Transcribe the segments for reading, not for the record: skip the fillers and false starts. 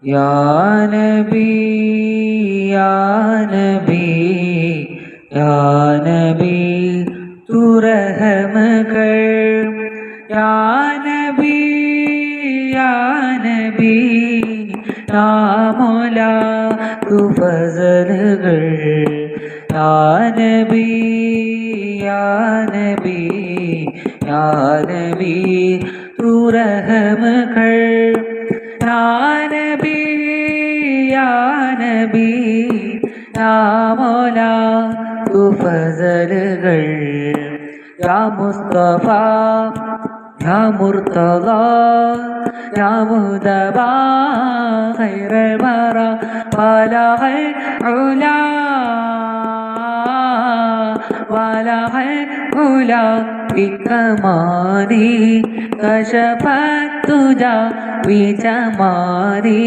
യാ നബി യാ നബി യാ നബി തൂ റഹ്മകൾ യാ നബി യാ നബി യാ മൗലാ തൂ ഫസലുകൾ യാ നബി യാ നബി യാ നബി തൂ റഹ്മകൾ യാ നബി യാ നബി യാ മൗലാ തൂ ഫസലുകൾ യാ മുസ്തഫ യാ മുർത്തദ യാ മുഹ്തബ ഖൈറൽ വറ വലഹൽ ഉലാ വലഹൽ ഉലാ ബികമാനി കശഫത്തുജാ ബിജമാനി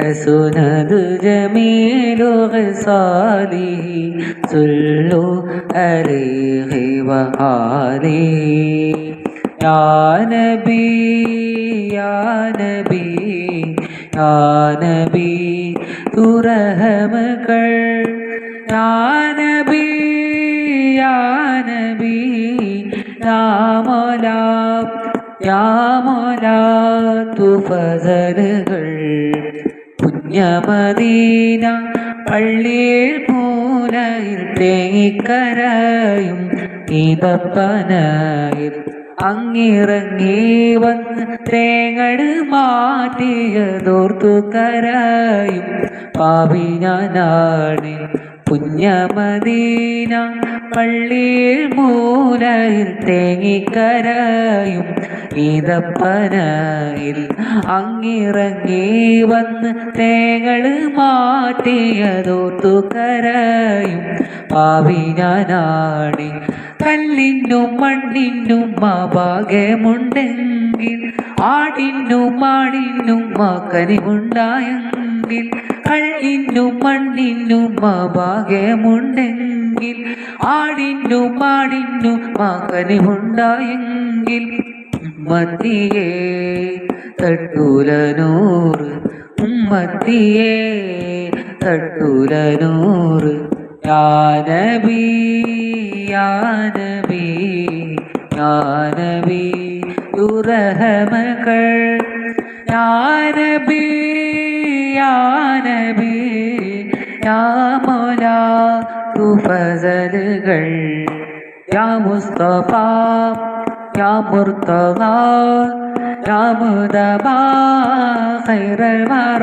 അസുനദ് ജമീലു ഖിസാലിഹി സുല്ലു അലൈഹി വആലിഹി യാ നബി യാ നബി യാ നബി തൂ റഹ്മകൾ യാ നബി യാ നബി യാ മൗലാ യാ മൗലാ തൂ ഫസലുകൾ പുണ്യമദീന പള്ളിയിൽ മൂലയിൽ തേങ്ങിക്കരയും ഈതപ്പനയിൽ അങ്ങിറങ്ങി വന്ന് തേങ്ങട് മാറ്റിയതോർത്തു കരയും പാവി ഞാനാണ് പുണ്യമദീന പള്ളിയിൽ മൂലയിൽ തേങ്ങിക്കരയും ഈതപ്പനയിൽ അങ്ങിറങ്ങി വന്ന് തേങ്ങള് മാറ്റിയതോർത്തു കരയും പാവി ഞാനാണ് കല്ലിനും മണ്ണിനും ഭാഗ്യമുണ്ടെങ്കിൽ ആടിനും മാടിനും കനിവുണ്ടായെങ്കിൽ കല്ലിനും മണ്ണിനും ഭാഗ്യമുണ്ടെങ്കിൽ ആടിനും മാടിനും കനിവുണ്ടായെങ്കിൽ ഉമ്മത്തിയെ തട്ടൂലനൂറ് ഉമ്മത്തിയെ തട്ടൂലനൂറ് യാ നബി യാ നബി യാ നബി തൂ റഹ്മകൾ യാ നബി യാ നബി യാ മൗലാ തൂ ഫസലുകൾ യാ മുസ്തഫ യാ മുർത്തദ യാ മുഹ്തബ ഖൈറൽ വറ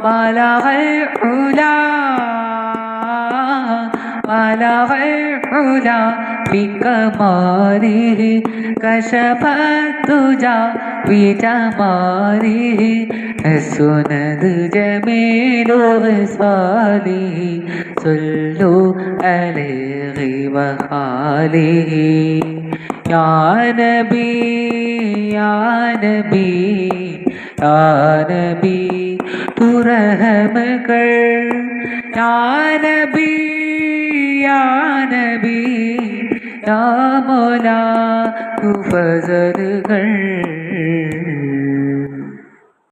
വലഹൽ ഉലാ വലഹൽ ഉലാ ബികമാലിഹി കശഫത്തുജാ ബിജമാലിഹി അസുനദ് ജമീലു ഖിസാലിഹി സുല്ലു അലൈഹി വആലിഹി യാ നബി യാ നബി യാ നബി തൂ റഹ്മകൾ യാ നബി യാ നബി യാ മൗലാ തൂ ഫസലുകൾ